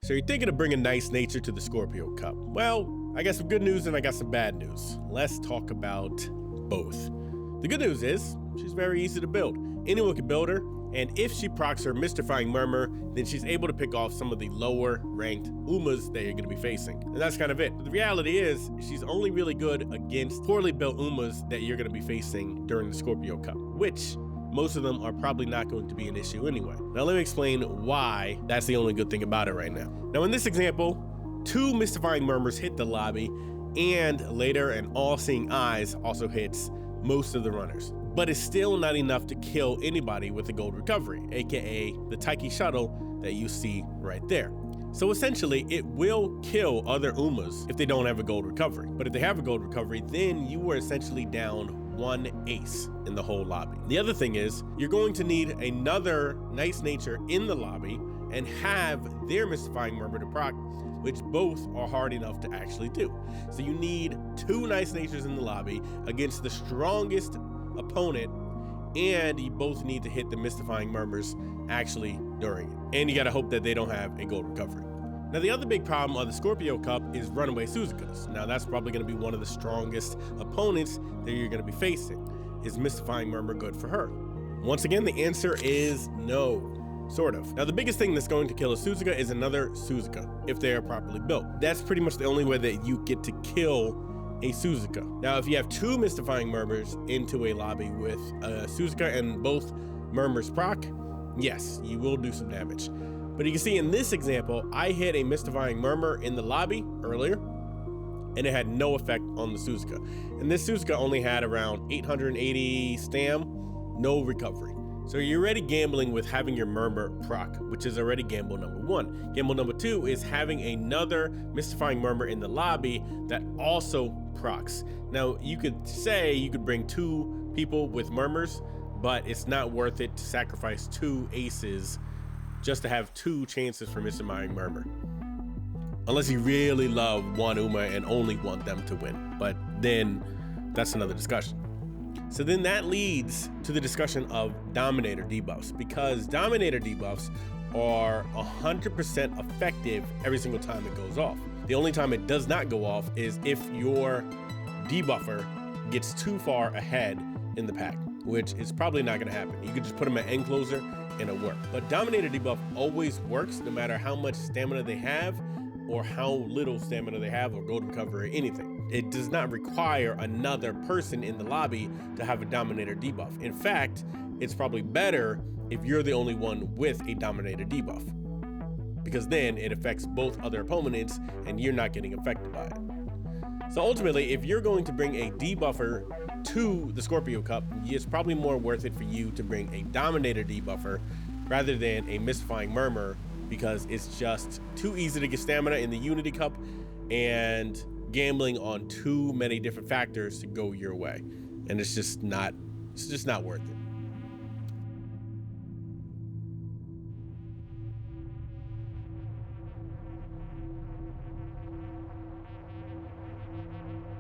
So you're thinking of bringing nice nature to the Scorpio Cup. Well, I got some good news and I got some bad news. Let's talk about both. The good news is she's very easy to build. Anyone can build her, and if she procs her Mystifying Murmur, then she's able to pick off some of the lower ranked Umas that you're going to be facing. And that's kind of it. But the reality is she's only really good against poorly built Umas that you're going to be facing during the Scorpio Cup, which most of them are probably not going to be an issue anyway. Now let me explain why that's the only good thing about it right now. Now in this example, 2 Mystifying Murmurs hit the lobby, and later an All-Seeing Eyes also hits most of the runners. But it's still not enough to kill anybody with a gold recovery, aka the Taiki shuttle that you see right there. So essentially, it will kill other Umas if they don't have a gold recovery. But if they have a gold recovery, then you are essentially down 1 ace in the whole lobby. The other thing is, you're going to need another nice nature in the lobby and have their Mystifying Murmur to proc, which both are hard enough to actually do. So you need 2 nice natures in the lobby against the strongest opponent, and you both need to hit the Mystifying Murmurs actually during it. And you gotta hope that they don't have a gold recovery. Now the other big problem of the Scorpio Cup is Runaway Suzukas. Now that's probably gonna be one of the strongest opponents that you're gonna be facing. Is Mystifying Murmur good for her? Once again, the answer is no. Sort of. Now the biggest thing that's going to kill a Suzuka is another Suzuka, if they are properly built. That's pretty much the only way that you get to kill a Suzuka. Now if you have 2 Mystifying Murmurs into a lobby with a Suzuka and both Murmurs proc, yes, you will do some damage. But you can see in this example, I hit a Mystifying Murmur in the lobby earlier, and it had no effect on the Suzuka. And this Suzuka only had around 880 stam, no recovery. So you're already gambling with having your Murmur proc, which is already gamble number 1. Gamble number 2 is having another Mystifying Murmur in the lobby that also procs. Now you could say you could bring 2 people with Murmurs, but it's not worth it to sacrifice 2 aces just to have 2 chances for Mystifying Murmur. Unless you really love one Uma and only want them to win, but then that's another discussion. So then that leads to the discussion of Dominator debuffs, because Dominator debuffs are 100% effective every single time it goes off. The only time it does not go off is if your debuffer gets too far ahead in the pack, which is probably not going to happen. You could just put them at end closer and it'll work. But Dominator debuff always works no matter how much stamina they have or how little stamina they have or gold recovery or anything. It does not require another person in the lobby to have a Dominator debuff. In fact, it's probably better if you're the only one with a Dominator debuff, because then it affects both other opponents and you're not getting affected by it. So ultimately, if you're going to bring a debuffer to the Scorpio Cup, it's probably more worth it for you to bring a Dominator debuffer rather than a Mystifying Murmur, because it's just too easy to get stamina in the Unity Cup and gambling on too many different factors to go your way. And it's just not worth it.